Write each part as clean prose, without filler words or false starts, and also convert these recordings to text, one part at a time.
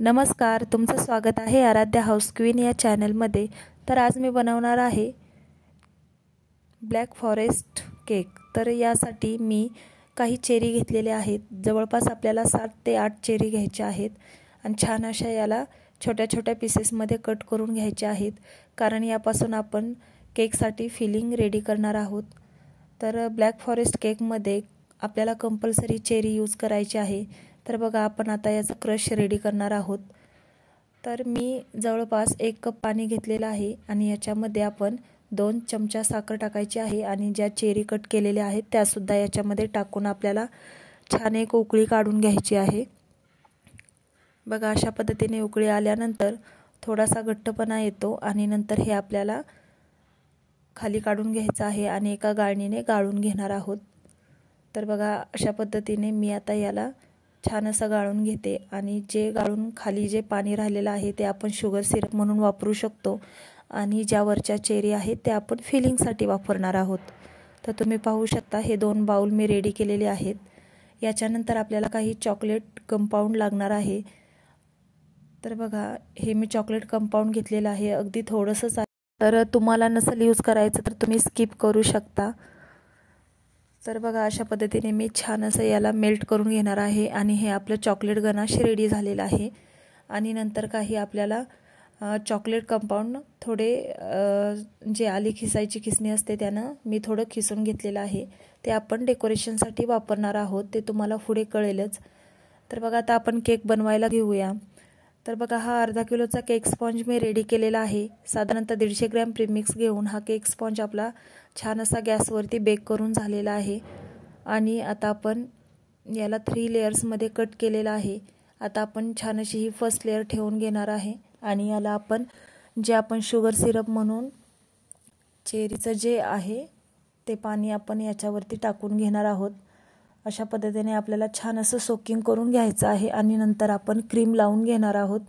नमस्कार, तुमचं स्वागत आहे आराध्या हाऊस क्वीन या चॅनलमध्ये। तर आज मी बनवणार आहे ब्लॅक फॉरेस्ट केक। तर यासाठी मी काही चेरी घेतलेले आहेत। जवळपास आपल्याला 7 ते 8 चेरी घ्यायच्या आहेत आणि छान अशा याला छोट्या छोट्या पीसेसमध्ये कट करून घ्यायचे आहेत, कारण यापासून आपण केकसाठी फिलिंग रेडी करणार आहोत। तर ब्लॅक फॉरेस्ट केकमध्ये आपल्याला कंपल्सरी चेरी यूज करायची आहे। तर बघा, आपण आता याचा क्रश रेडी करणार आहोत। तर मी जवळपास 1 कप पाणी घेतलेलं आहे आणि याच्यामध्ये आपण 2 चमचा साखर टाकायची आहे आणि ज्या चेरी कट केलेल्या आहेत त्या सुद्धा याच्यामध्ये टाकून आपल्याला छान एक उकळी काढून घ्यायची आहे। बघा, अशा पद्धतीने उकळी आल्यानंतर थोडासा घट्टपणा येतो आणि नंतर हे आपल्याला खाली काढून घ्यायचं आहे आणि एका गाळणीने गाळून घेणार आहोत। तर बघा, अशा पद्धतीने मी आता याला छान असं गाळून घेते आणि जे गाळून खाली जे पाणी राहिलेलं आहे ते आपण शुगर सिरप म्हणून वापरू शकतो आणि ज्यावरच्या चेरी आहेत ते आपण फिलिंगसाठी वापरणार आहोत। तर तुम्ही पाहू शकता, हे 2 बाउल मी रेडी केलेले आहेत। याच्यानंतर आपल्याला काही चॉकलेट कंपाऊंड लागणार आहे। तर बघा, हे मी चॉकलेट कंपाऊंड घेतलेलं आहे, अगदी थोडंसंच आहे। तर तुम्हाला नसेल यूज करायचं तर तुम्ही स्किप करू शकता। तर बघा, अशा पद्धतीने मी छान असं याला मेल्ट करून घेणार आहे आणि हे आपलं चॉकलेट गनाश रेडी झालेलं आहे। आणि नंतर काही आपल्याला चॉकलेट कंपाऊंड थोडे जे आली खिसायची खिसणी असते त्यानं मी थोडं खिसून घेतलेलं आहे, ते आपण डेकोरेशनसाठी वापरणार आहोत, ते तुम्हाला पुढे कळेलच। तर बघा, आता आपण केक बनवायला घेऊया। तर बघा, हा अर्धा किलोचा केक स्पॉन्ज मी रेडी केलेला आहे। साधारणतः 150 ग्रॅम प्रीमिक्स घेऊन हा केक स्पॉन्ज आपला छान असा गॅसवरती बेक करून झालेला आहे आणि आता आपण याला 3 लेयर्समध्ये कट केलेला आहे। आता आपण छान अशी ही फर्स्ट लेयर ठेवून घेणार आहे आणि याला आपण जे आपण शुगर सिरप म्हणून चेरीचं जे आहे ते पाणी आपण याच्यावरती टाकून घेणार आहोत। अशा पद्धतीने आपल्याला छान असं सोकिंग करून घ्यायचं आहे आणि नंतर आपण क्रीम लावून घेणार आहोत।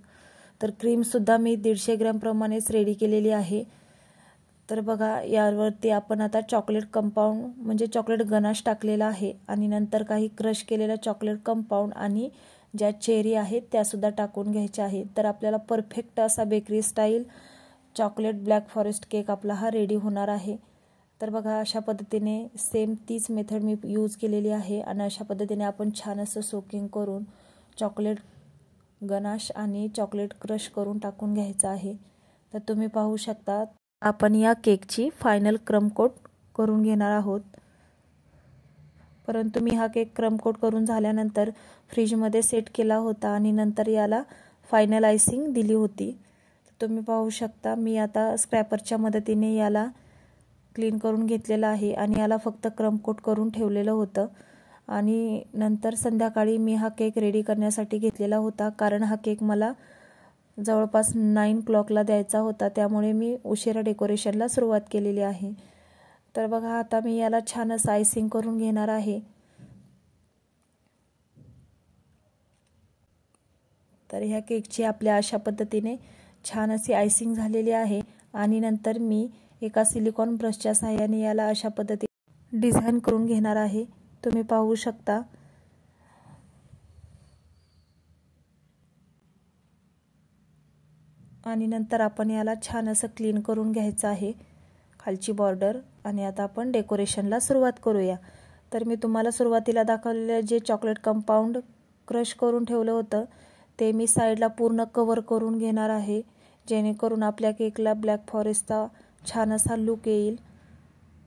तर क्रीम सुद्धा मी 150 ग्रॅम प्रमाणेच रेडी केलेली आहे। तर बघा, यावरती आपण आता चॉकलेट कंपाऊंड म्हणजे चॉकलेट गनाश टाकलेला आहे आणि नंतर काही क्रश केलेला चॉकलेट कंपाऊंड आणि ज्या चेरी आहेत त्या सुद्धा टाकून घ्यायच्या आहेत। तर आपल्याला परफेक्ट असा bakery style chocolate black forest cake आपला हा रेडी होणार आहे। तर बघा, अशा पद्धतीने सेम तीच मेथड मी यूज केलेली आहे आणि अशा पद्धतीने आपण छान असं सोकिंग करून चॉकलेट गनाश आणि चॉकलेट क्रश करून टाकून घ्यायचं आहे। तर तुम्ही पाहू शकता, आपण या केकची फायनल क्रम कोट करून घेणार आहोत। परंतु मी हा केक क्रम कोट करून झाल्यानंतर फ्रीजमध्ये सेट केला होता आणि नंतर याला फायनल आयसिंग दिली होती। तर तुम्ही पाहू शकता, मी आता स्क्रॅपरच्या मदतीने याला क्लीन करून घेतलेलं आहे आणि याला फक्त क्रम कोट करून ठेवलेलं होतं आणि नंतर संध्याकाळी मी हा केक रेडी करण्यासाठी घेतलेला होता, कारण हा केक मला जवळपास 9 क्लॉकला द्यायचा होता, त्यामुळे मी उशिरा डेकोरेशनला सुरुवात केलेली आहे। तर बघा, आता मी याला छान असं आयसिंग करून घेणार आहे। तर ह्या केकची आपल्या अशा पद्धतीने छान अशी आयसिंग झालेली आहे आणि नंतर मी एका सिलिकॉन ब्रशच्या सहाय्याने याला अशा पद्धतीने डिझाईन करून घेणार आहे। तुम्ही पाहू शकता, आणि नंतर आपण याला छान असं क्लीन करून घ्यायचं आहे खालची बॉर्डर आणि आता आपण डेकोरेशनला सुरुवात करूया। तर मी तुम्हाला सुरुवातीला दाखवलेले जे चॉकलेट कंपाऊंड क्रश करून ठेवलं होतं ते मी साईडला पूर्ण कव्हर करून घेणार आहे, जेणेकरून आपल्या केकला ब्लॅक फॉरेस्टचा छान असा लुक येईल।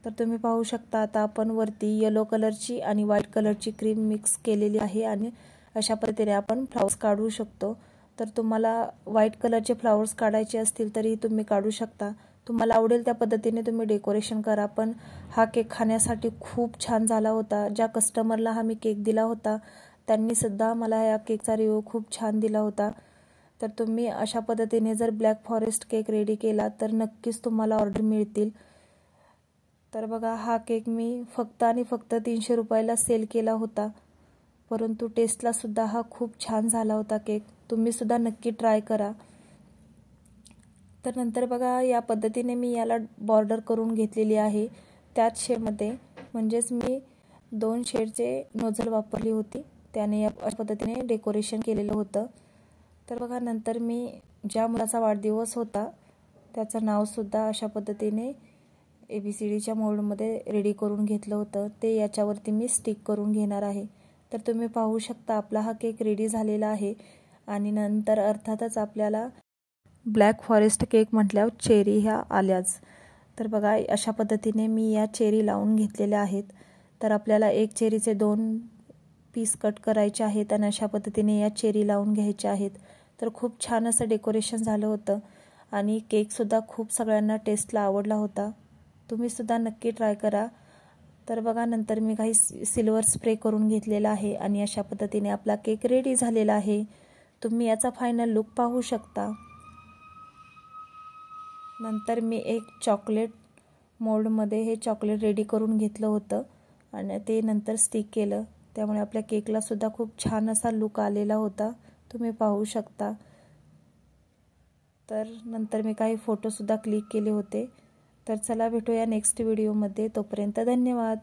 तर तुम्ही पाहू शकता, आता आपण वरती येलो कलरची आणि व्हाईट कलरची क्रीम मिक्स केलेली आहे आणि अशा पद्धतीने आपण फ्लावर्स काढू शकतो। तर तुम्हाला व्हाईट कलरचे फ्लावर्स काढायचे असतील तरी तुम्ही काढू शकता, तुम्हाला आवडेल त्या पद्धतीने तुम्ही डेकोरेशन करा। पण हा केक खाण्यासाठी खूप छान झाला होता। ज्या कस्टमरला हा मी केक दिला होता त्यांनी सुद्धा मला या केकचा रिव्ह्यू खूप छान दिला होता। तर तुम्ही अशा पद्धतीने जर ब्लॅक फॉरेस्ट केक रेडी केला तर नक्कीच तुम्हाला ऑर्डर मिळतील। तर बघा, हा केक मी फक्त आणि फक्त 300 रुपयाला सेल केला होता, परंतु टेस्टला सुद्धा हा खूप छान झाला होता केक। तुम्ही सुद्धा नक्की ट्राय करा। तर नंतर बघा, या पद्धतीने मी याला बॉर्डर करून घेतलेली आहे त्याच शेडमध्ये, म्हणजेच मी 2 शेडचे नोझल वापरली होती, त्याने या पद्धतीने डेकोरेशन केलेलं होतं। तर बघा नंतर मी ज्या मुलाचा वाढदिवस होता त्याचं नावसुद्धा अशा पद्धतीने ABCDच्या मोल्डमध्ये रेडी करून घेतलं होतं, ते याच्यावरती मी स्टिक करून घेणार आहे। तर तुम्ही पाहू शकता आपला हा केक रेडी झालेला आहे। आणि नंतर अर्थातच आपल्याला ब्लॅक फॉरेस्ट केक म्हटल्यावर चेरी ह्या आल्याच। तर बघा अशा पद्धतीने मी या चेरी लावून घेतलेल्या आहेत। तर आपल्याला एक चेरीचे 2 पीस कट करायचे आहेत आणि अशा पद्धतीने या चेरी लावून घ्यायच्या आहेत। तर खूप छान असं डेकोरेशन झालं होतं आणि केकसुद्धा खूप सगळ्यांना टेस्टला आवडला होता। तुम्ही सुद्धा नक्की ट्राय करा। तर बघा नंतर मी काही सिल्वर स्प्रे करून घेतलेला आहे आणि अशा पद्धतीने आपला केक रेडी झालेला आहे। तुम्ही याचा फायनल लुक पाहू शकता। नंतर मी एक चॉकलेट मोल्डमध्ये हे चॉकलेट रेडी करून घेतलं होतं आणि ते नंतर स्टिक केलं, त्यामुळे आपल्या केकला सुद्धा खूप छान असा लुक आलेला होता, तुम्ही पाहू शकता। तर नंतर मी काही फोटोसुद्धा क्लिक केले होते। तर चला भेटूया नेक्स्ट व्हिडिओमध्ये, तोपर्यंत धन्यवाद।